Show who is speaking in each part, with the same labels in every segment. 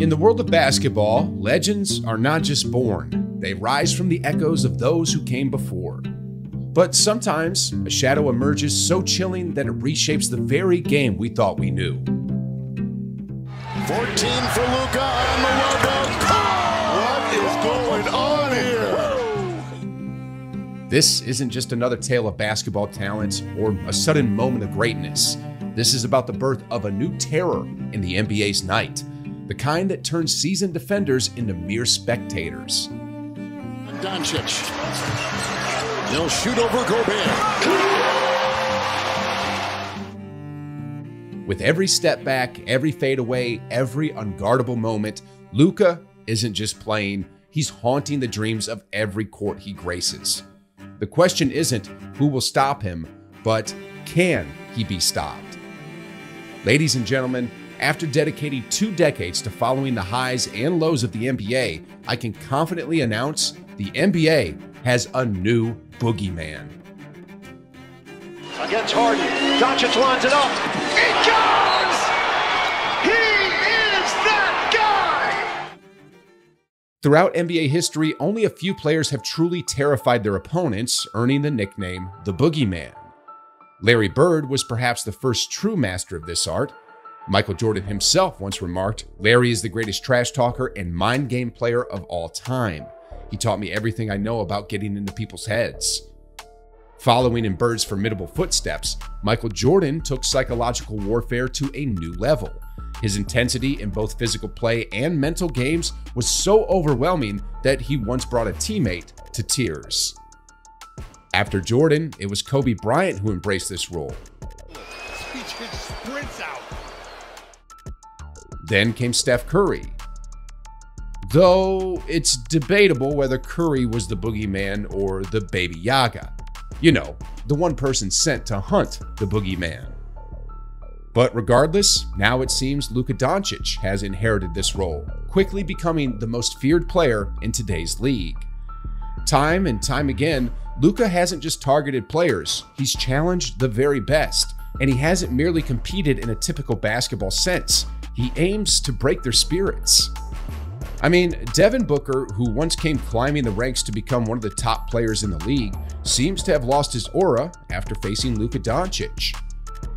Speaker 1: In the world of basketball, legends are not just born, they rise from the echoes of those who came before. But sometimes, a shadow emerges so chilling that it reshapes the very game we thought we knew.
Speaker 2: 14 for Luka on the logo. What is going on here?
Speaker 1: This isn't just another tale of basketball talent or a sudden moment of greatness. This is about the birth of a new terror in the NBA's night. The kind that turns seasoned defenders into mere spectators.
Speaker 2: Doncic. They'll shoot over Gobert.
Speaker 1: With every step back, every fadeaway, every unguardable moment, Luka isn't just playing, he's haunting the dreams of every court he graces. The question isn't who will stop him, but can he be stopped? Ladies and gentlemen, after dedicating 2 decades to following the highs and lows of the NBA, I can confidently announce the NBA has a new boogeyman.
Speaker 3: Against Harden, Doncic lines it up. It goes! He is that guy!
Speaker 1: Throughout NBA history, only a few players have truly terrified their opponents, earning the nickname the Boogeyman. Larry Bird was perhaps the first true master of this art. Michael Jordan himself once remarked, "Larry is the greatest trash talker and mind game player of all time. He taught me everything I know about getting into people's heads." Following in Bird's formidable footsteps, Michael Jordan took psychological warfare to a new level. His intensity in both physical play and mental games was so overwhelming that he once brought a teammate to tears. After Jordan, it was Kobe Bryant who embraced this role.
Speaker 2: He just sprints out.
Speaker 1: Then came Steph Curry. Though it's debatable whether Curry was the boogeyman or the Baby Yaga. You know, the one person sent to hunt the boogeyman. But regardless, now it seems Luka Doncic has inherited this role, quickly becoming the most feared player in today's league. Time and time again, Luka hasn't just targeted players, he's challenged the very best, and he hasn't merely competed in a typical basketball sense. He aims to break their spirits. I mean, Devin Booker, who once came climbing the ranks to become one of the top players in the league, seems to have lost his aura after facing Luka Doncic.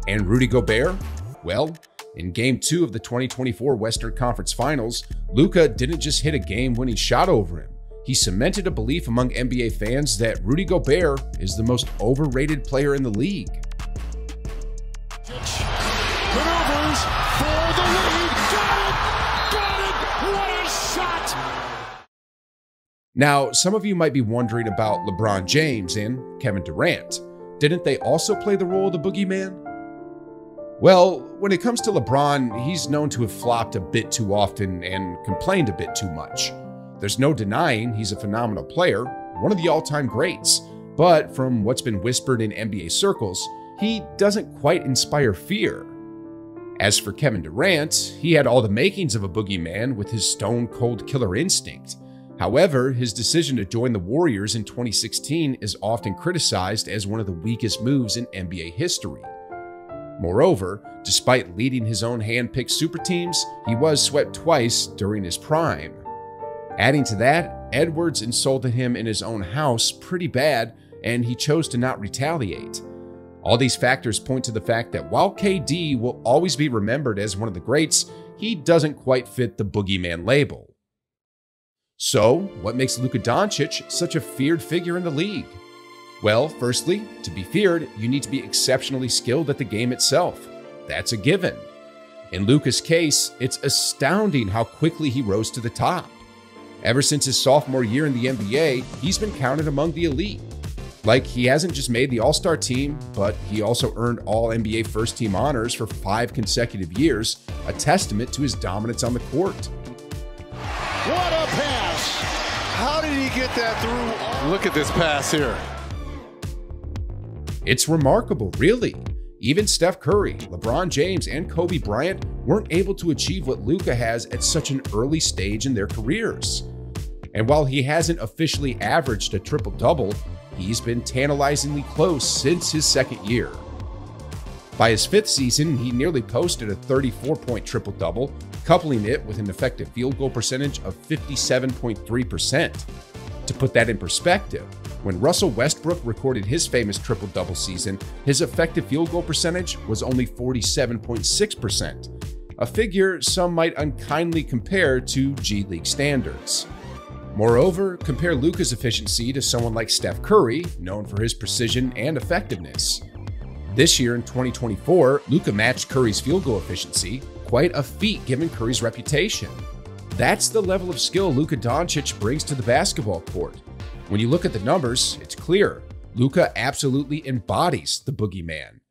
Speaker 1: And Rudy Gobert? Well, in Game 2 of the 2024 Western Conference Finals, Luka didn't just hit a game-winning shot over him. He cemented a belief among NBA fans that Rudy Gobert is the most overrated player in the league.
Speaker 2: Maneuvers for the lead. Got it! Got it! What a shot!
Speaker 1: Now, some of you might be wondering about LeBron James and Kevin Durant. Didn't they also play the role of the boogeyman? Well, when it comes to LeBron, he's known to have flopped a bit too often and complained a bit too much. There's no denying he's a phenomenal player, one of the all-time greats, but from what's been whispered in NBA circles, he doesn't quite inspire fear. As for Kevin Durant, he had all the makings of a boogeyman with his stone-cold killer instinct. However, his decision to join the Warriors in 2016 is often criticized as one of the weakest moves in NBA history. Moreover, despite leading his own hand-picked super teams, he was swept twice during his prime. Adding to that, Edwards insulted him in his own house pretty bad, and he chose to not retaliate. All these factors point to the fact that while KD will always be remembered as one of the greats, he doesn't quite fit the boogeyman label. So, what makes Luka Doncic such a feared figure in the league? Well, firstly, to be feared, you need to be exceptionally skilled at the game itself. That's a given. In Luka's case, it's astounding how quickly he rose to the top. Ever since his sophomore year in the NBA, he's been counted among the elite. Like, he hasn't just made the All-Star team, but he also earned All-NBA first-team honors for 5 consecutive years, a testament to his dominance on the court.
Speaker 2: What a pass! How did he get that through? Look at this pass here.
Speaker 1: It's remarkable, really. Even Steph Curry, LeBron James, and Kobe Bryant weren't able to achieve what Luka has at such an early stage in their careers. And while he hasn't officially averaged a triple-double, he's been tantalizingly close since his second year. By his 5th season, he nearly posted a 34-point triple-double, coupling it with an effective field goal percentage of 57.3%. To put that in perspective, when Russell Westbrook recorded his famous triple-double season, his effective field goal percentage was only 47.6%, a figure some might unkindly compare to G League standards. Moreover, compare Luka's efficiency to someone like Steph Curry, known for his precision and effectiveness. This year in 2024, Luka matched Curry's field goal efficiency, quite a feat given Curry's reputation. That's the level of skill Luka Doncic brings to the basketball court. When you look at the numbers, it's clear. Luka absolutely embodies the boogeyman.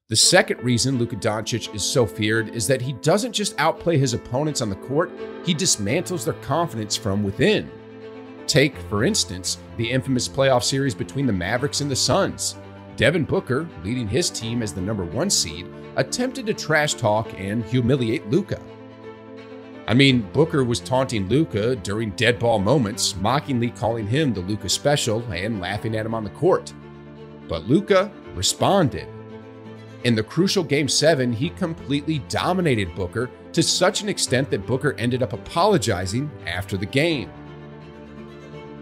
Speaker 1: The second reason Luka Doncic is so feared is that he doesn't just outplay his opponents on the court, he dismantles their confidence from within. Take, for instance, the infamous playoff series between the Mavericks and the Suns. Devin Booker, leading his team as the #1 seed, attempted to trash talk and humiliate Luka. I mean, Booker was taunting Luka during dead ball moments, mockingly calling him the Luka special and laughing at him on the court. But Luka responded. In the crucial Game 7, he completely dominated Booker to such an extent that Booker ended up apologizing after the game.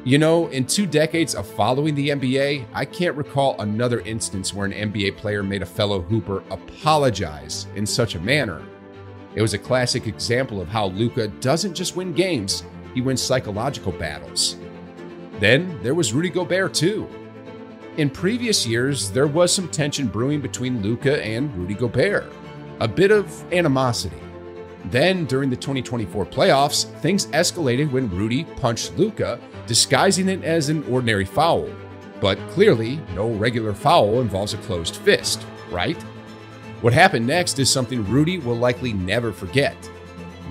Speaker 1: You know, in 2 decades of following the NBA, I can't recall another instance where an NBA player made a fellow hooper apologize in such a manner. It was a classic example of how Luka doesn't just win games, he wins psychological battles. Then there was Rudy Gobert too. In previous years, there was some tension brewing between Luka and Rudy Gobert, a bit of animosity. Then during the 2024 playoffs, things escalated when Rudy punched Luka, disguising it as an ordinary foul. But clearly, no regular foul involves a closed fist, right? What happened next is something Rudy will likely never forget.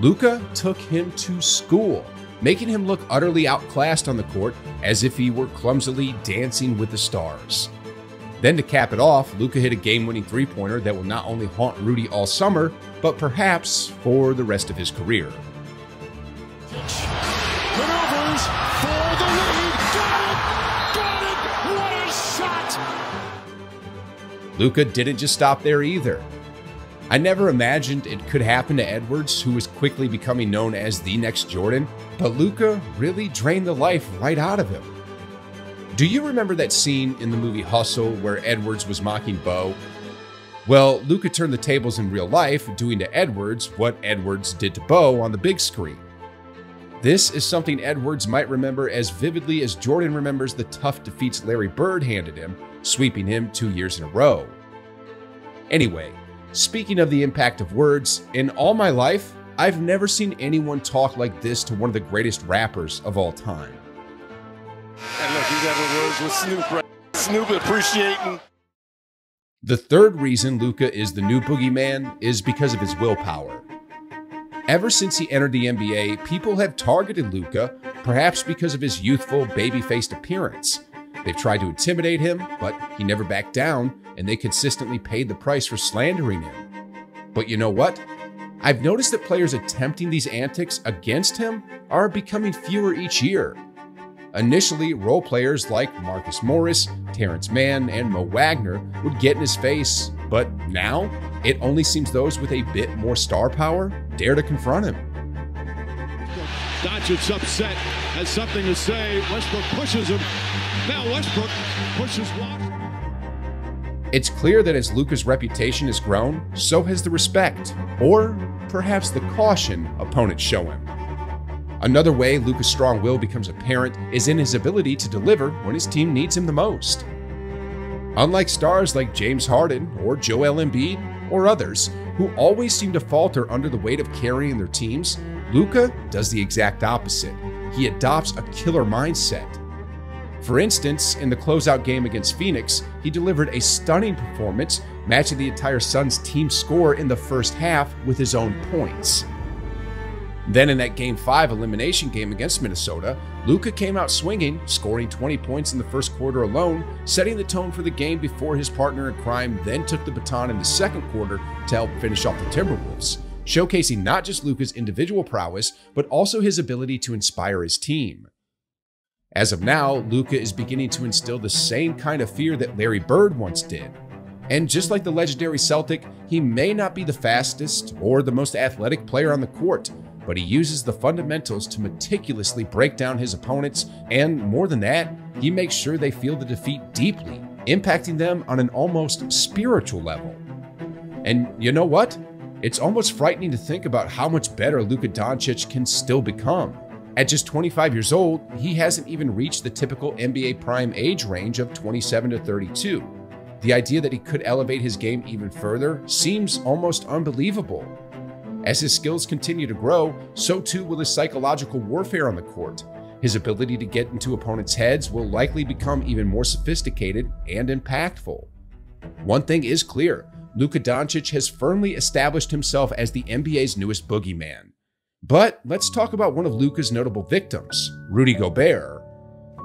Speaker 1: Luka took him to school, making him look utterly outclassed on the court as if he were clumsily dancing with the stars. Then to cap it off, Luka hit a game-winning three-pointer that will not only haunt Rudy all summer, but perhaps for the rest of his career.
Speaker 2: Maneuvers for the lead. Got it! What a shot!
Speaker 1: Luka didn't just stop there either. I never imagined it could happen to Edwards, who was quickly becoming known as the next Jordan, but Luka really drained the life right out of him. Do you remember that scene in the movie Hustle where Edwards was mocking Bo? Well, Luka turned the tables in real life, doing to Edwards what Edwards did to Bo on the big screen. This is something Edwards might remember as vividly as Jordan remembers the tough defeats Larry Bird handed him, sweeping him 2 years in a row. Anyway, speaking of the impact of words, in all my life, I've never seen anyone talk like this to one of the greatest rappers of all time.
Speaker 2: And look, you got the words with Snoop, right? Snoop appreciating.
Speaker 1: The third reason Luka is the new boogeyman is because of his willpower. Ever since he entered the NBA, people have targeted Luka, perhaps because of his youthful, baby-faced appearance. They've tried to intimidate him, but he never backed down, and they consistently paid the price for slandering him. But you know what? I've noticed that players attempting these antics against him are becoming fewer each year. Initially, role players like Marcus Morris, Terrence Mann, and Mo Wagner would get in his face, but now it only seems those with a bit more star power dare to confront him.
Speaker 4: Doncic's upset, has something to say. Westbrook pushes him. Now Westbrook pushes Watson.
Speaker 1: It's clear that as Luka's reputation has grown, so has the respect, or perhaps the caution opponents show him. Another way Luka's strong will becomes apparent is in his ability to deliver when his team needs him the most. Unlike stars like James Harden or Joel Embiid or others who always seem to falter under the weight of carrying their teams, Luka does the exact opposite. He adopts a killer mindset. For instance, in the closeout game against Phoenix, he delivered a stunning performance, matching the entire Suns team score in the first half with his own points. Then in that Game 5 elimination game against Minnesota, Luka came out swinging, scoring 20 points in the first quarter alone, setting the tone for the game before his partner in crime then took the baton in the second quarter to help finish off the Timberwolves, showcasing not just Luka's individual prowess, but also his ability to inspire his team. As of now, Luka is beginning to instill the same kind of fear that Larry Bird once did. And just like the legendary Celtic, he may not be the fastest or the most athletic player on the court, but he uses the fundamentals to meticulously break down his opponents, and more than that, he makes sure they feel the defeat deeply, impacting them on an almost spiritual level. And you know what? It's almost frightening to think about how much better Luka Doncic can still become. At just 25 years old, he hasn't even reached the typical NBA prime age range of 27 to 32. The idea that he could elevate his game even further seems almost unbelievable. As his skills continue to grow, so too will his psychological warfare on the court. His ability to get into opponents' heads will likely become even more sophisticated and impactful. One thing is clear, Luka Doncic has firmly established himself as the NBA's newest boogeyman. But let's talk about one of Luka's notable victims, Rudy Gobert.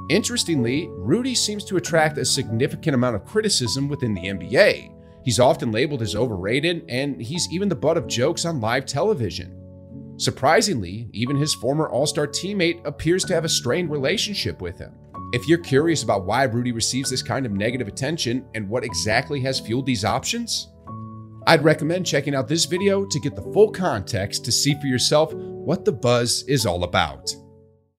Speaker 1: Interestingly, Rudy seems to attract a significant amount of criticism within the NBA. He's often labeled as overrated, and he's even the butt of jokes on live television. Surprisingly, even his former All-Star teammate appears to have a strained relationship with him. If you're curious about why Rudy receives this kind of negative attention and what exactly has fueled these options, I'd recommend checking out this video to get the full context to see for yourself what the buzz is all about.